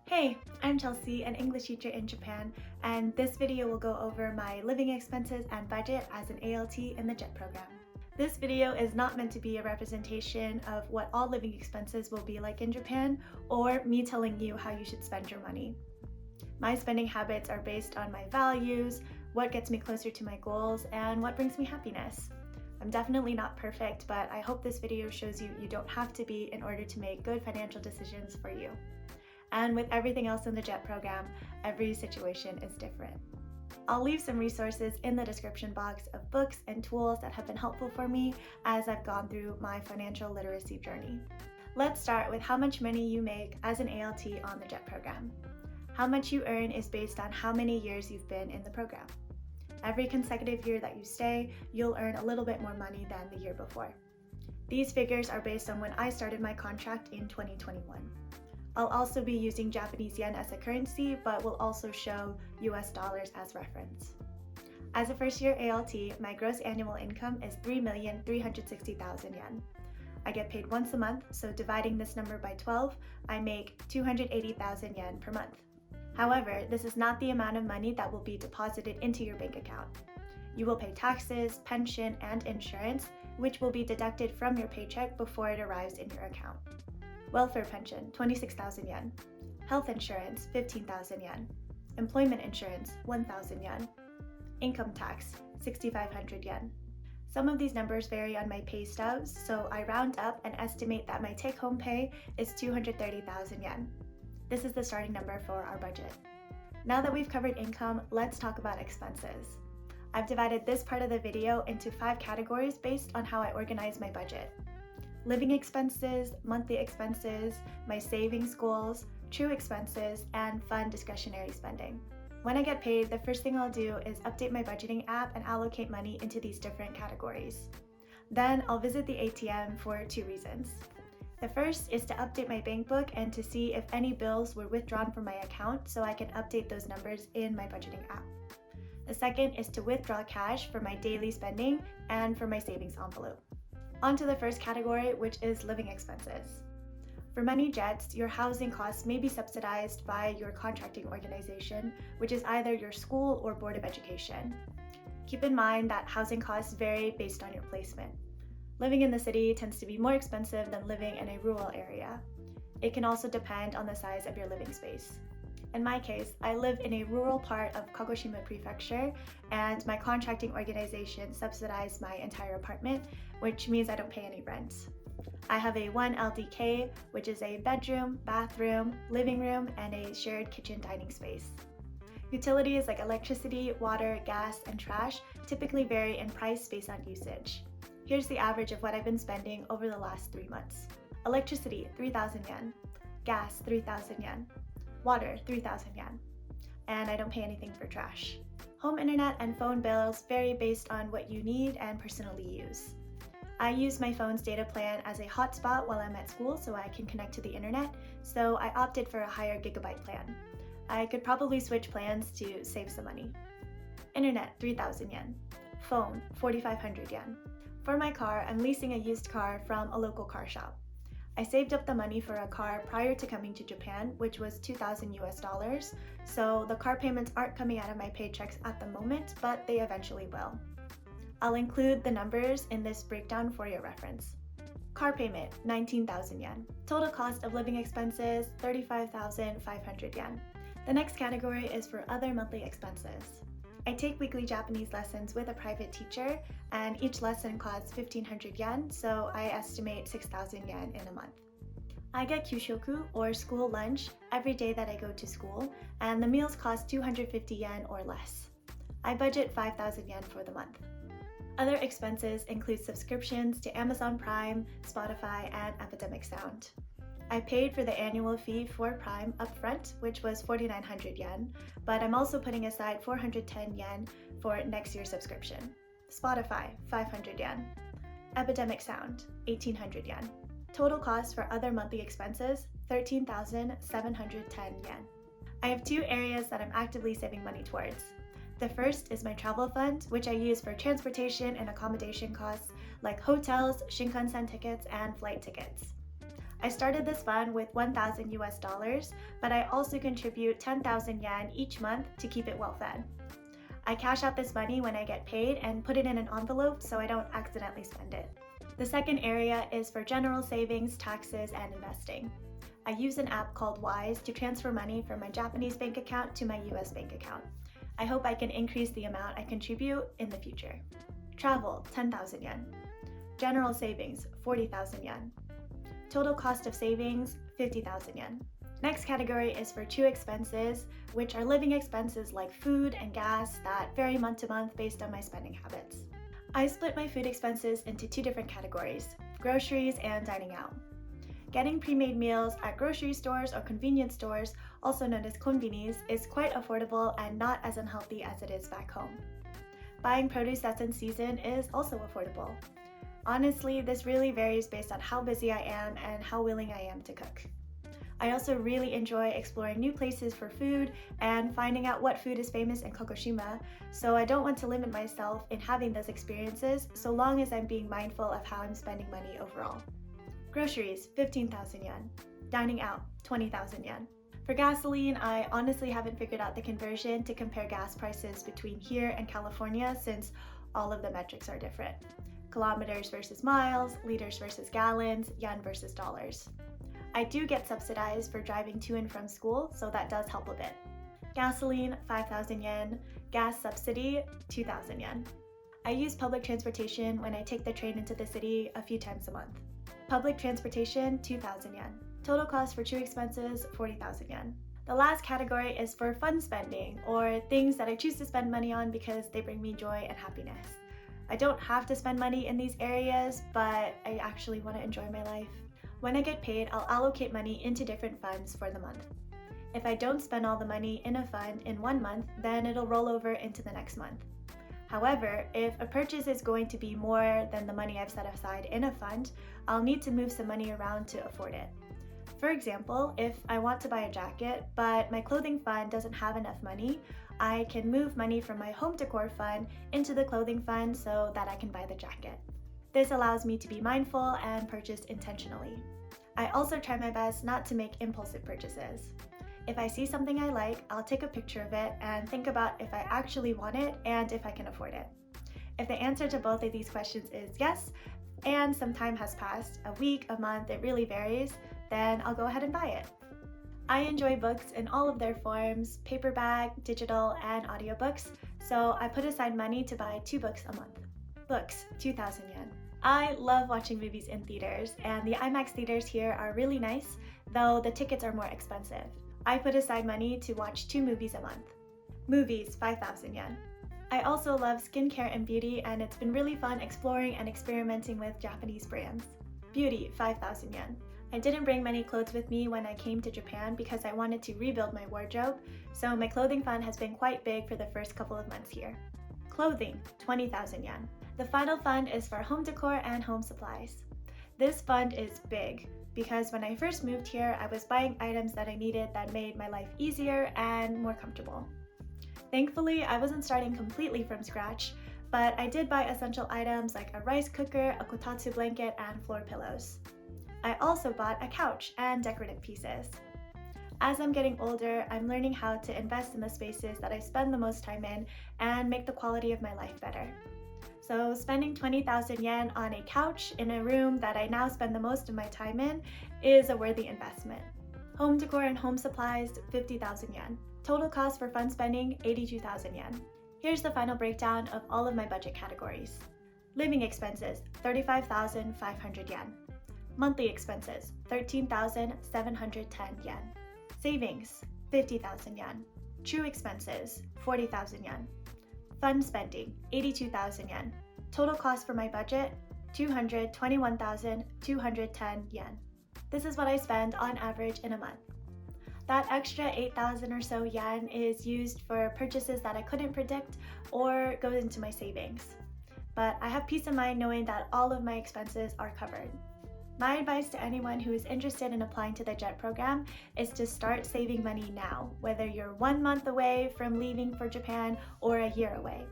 Hey, I'm Chelsea, an English teacher in Japan, and this video will go over my living expenses and budget as an ALT in the JET program. This video is not meant to be a representation of what all living expenses will be like in Japan, or me telling you how you should spend your money. My spending habits are based on my values, what gets me closer to my goals, and what brings me happiness. I'm definitely not perfect, but I hope this video shows you don't have to be in order to make good financial decisions for you. And with everything else in the JET program, every situation is different. I'll leave some resources in the description box of books and tools that have been helpful for me as I've gone through my financial literacy journey. Let's start with how much money you make as an ALT on the JET program. How much you earn is based on how many years you've been in the program. Every consecutive year that you stay, you'll earn a little bit more money than the year before. These figures are based on when I started my contract in 2021. I'll also be using Japanese yen as a currency, but will also show US dollars as reference. As a first-year ALT, my gross annual income is 3,360,000 yen. I get paid once a month, so dividing this number by 12, I make 280,000 yen per month. However, this is not the amount of money that will be deposited into your bank account. You will pay taxes, pension, and insurance, which will be deducted from your paycheck before it arrives in your account. Welfare pension, 26,000 yen. Health insurance, 15,000 yen. Employment insurance, 1,000 yen. Income tax, 6,500 yen. Some of these numbers vary on my pay stubs, so I round up and estimate that my take-home pay is 230,000 yen. This is the starting number for our budget. Now that we've covered income, let's talk about expenses. I've divided this part of the video into 5 categories based on how I organize my budget. Living expenses, monthly expenses, my savings goals, true expenses, and fun discretionary spending. When I get paid, the first thing I'll do is update my budgeting app and allocate money into these different categories. Then I'll visit the ATM for 2 reasons. The first is to update my bank book and to see if any bills were withdrawn from my account so I can update those numbers in my budgeting app. The second is to withdraw cash for my daily spending and for my savings envelope. On to the first category, which is living expenses. For many JETs, your housing costs may be subsidized by your contracting organization, which is either your school or Board of Education. Keep in mind that housing costs vary based on your placement. Living in the city tends to be more expensive than living in a rural area. It can also depend on the size of your living space. In my case, I live in a rural part of Kagoshima Prefecture, and my contracting organization subsidized my entire apartment, which means I don't pay any rent. I have a 1 LDK, which is a bedroom, bathroom, living room, and a shared kitchen dining space. Utilities like electricity, water, gas, and trash typically vary in price based on usage. Here's the average of what I've been spending over the last 3 months. Electricity, 3,000 yen. Gas, 3,000 yen. Water, 3,000 yen. And I don't pay anything for trash. Home internet and phone bills vary based on what you need and personally use. I use my phone's data plan as a hotspot while I'm at school so I can connect to the internet, so I opted for a higher gigabyte plan. I could probably switch plans to save some money. Internet, 3,000 yen. Phone, 4,500 yen. For my car, I'm leasing a used car from a local car shop. I saved up the money for a car prior to coming to Japan, which was 2,000 US dollars, so the car payments aren't coming out of my paychecks at the moment, but they eventually will. I'll include the numbers in this breakdown for your reference. Car payment, 19,000 yen. Total cost of living expenses, 35,500 yen. The next category is for other monthly expenses. I take weekly Japanese lessons with a private teacher, and each lesson costs 1,500 yen, so I estimate 6,000 yen in a month. I get kyushoku, or school lunch, every day that I go to school, and the meals cost 250 yen or less. I budget 5,000 yen for the month. Other expenses include subscriptions to Amazon Prime, Spotify, and Epidemic Sound. I paid for the annual fee for Prime upfront, which was 4,900 yen, but I'm also putting aside 410 yen for next year's subscription. Spotify, 500 yen. Epidemic Sound, 1,800 yen. Total cost for other monthly expenses, 13,710 yen. I have 2 areas that I'm actively saving money towards. The first is my travel fund, which I use for transportation and accommodation costs like hotels, Shinkansen tickets, and flight tickets. I started this fund with 1,000 US dollars, but I also contribute 10,000 yen each month to keep it well fed. I cash out this money when I get paid and put it in an envelope so I don't accidentally spend it. The second area is for general savings, taxes, and investing. I use an app called Wise to transfer money from my Japanese bank account to my US bank account. I hope I can increase the amount I contribute in the future. Travel, 10,000 yen. General savings, 40,000 yen. Total cost of savings, 50,000 yen. Next category is for true expenses, which are living expenses like food and gas that vary month to month based on my spending habits. I split my food expenses into two different categories, groceries and dining out. Getting pre-made meals at grocery stores or convenience stores, also known as konbinis, is quite affordable and not as unhealthy as it is back home. Buying produce that's in season is also affordable. Honestly, this really varies based on how busy I am and how willing I am to cook. I also really enjoy exploring new places for food and finding out what food is famous in Kokushima, so I don't want to limit myself in having those experiences so long as I'm being mindful of how I'm spending money overall. Groceries, 15,000 yen. Dining out, 20,000 yen. For gasoline, I honestly haven't figured out the conversion to compare gas prices between here and California since all of the metrics are different. Kilometers versus miles, liters versus gallons, yen versus dollars. I do get subsidized for driving to and from school, so that does help a bit. Gasoline, 5,000 yen. Gas subsidy, 2,000 yen. I use public transportation when I take the train into the city a few times a month. Public transportation, 2,000 yen. Total cost for true expenses, 40,000 yen. The last category is for fun spending, or things that I choose to spend money on because they bring me joy and happiness. I don't have to spend money in these areas, but I actually want to enjoy my life. When I get paid, I'll allocate money into different funds for the month. If I don't spend all the money in a fund in 1 month, then it'll roll over into the next month. However, if a purchase is going to be more than the money I've set aside in a fund, I'll need to move some money around to afford it. For example, if I want to buy a jacket, but my clothing fund doesn't have enough money, I can move money from my home decor fund into the clothing fund so that I can buy the jacket. This allows me to be mindful and purchase intentionally. I also try my best not to make impulsive purchases. If I see something I like, I'll take a picture of it and think about if I actually want it and if I can afford it. If the answer to both of these questions is yes, and some time has passed, a week, a month, it really varies, then I'll go ahead and buy it. I enjoy books in all of their forms, paperback, digital, and audiobooks, so I put aside money to buy 2 books a month. Books, 2,000 yen. I love watching movies in theaters, and the IMAX theaters here are really nice, though the tickets are more expensive. I put aside money to watch 2 movies a month. Movies, 5,000 yen. I also love skincare and beauty, and it's been really fun exploring and experimenting with Japanese brands. Beauty, 5,000 yen. I didn't bring many clothes with me when I came to Japan because I wanted to rebuild my wardrobe, so my clothing fund has been quite big for the first couple of months here. Clothing, 20,000 yen. The final fund is for home decor and home supplies. This fund is big because when I first moved here, I was buying items that I needed that made my life easier and more comfortable. Thankfully, I wasn't starting completely from scratch, but I did buy essential items like a rice cooker, a kotatsu blanket, and floor pillows. I also bought a couch and decorative pieces. As I'm getting older, I'm learning how to invest in the spaces that I spend the most time in and make the quality of my life better. So spending 20,000 yen on a couch in a room that I now spend the most of my time in is a worthy investment. Home decor and home supplies, 50,000 yen. Total cost for fund spending, 82,000 yen. Here's the final breakdown of all of my budget categories. Living expenses, 35,500 yen. Monthly expenses, 13,710 yen. Savings, 50,000 yen. True expenses, 40,000 yen. Fund spending, 82,000 yen. Total cost for my budget, 221,210 yen. This is what I spend on average in a month. That extra 8,000 or so yen is used for purchases that I couldn't predict or goes into my savings. But I have peace of mind knowing that all of my expenses are covered. My advice to anyone who is interested in applying to the JET program is to start saving money now, whether you're 1 month away from leaving for Japan or a year away.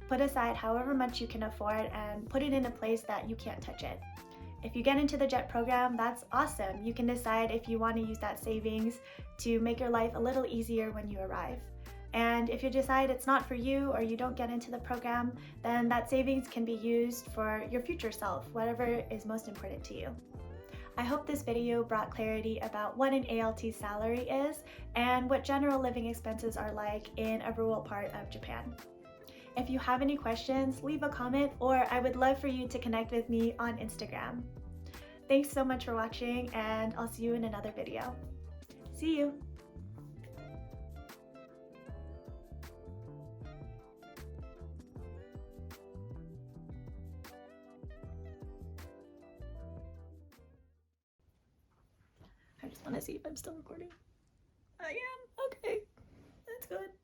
Put aside however much you can afford and put it in a place that you can't touch it. If you get into the JET program, that's awesome. You can decide if you want to use that savings to make your life a little easier when you arrive. And if you decide it's not for you or you don't get into the program, then that savings can be used for your future self, whatever is most important to you. I hope this video brought clarity about what an ALT salary is and what general living expenses are like in a rural part of Japan. If you have any questions, leave a comment, or I would love for you to connect with me on Instagram. Thanks so much for watching, and I'll see you in another video. See you! I just want to see if I'm still recording.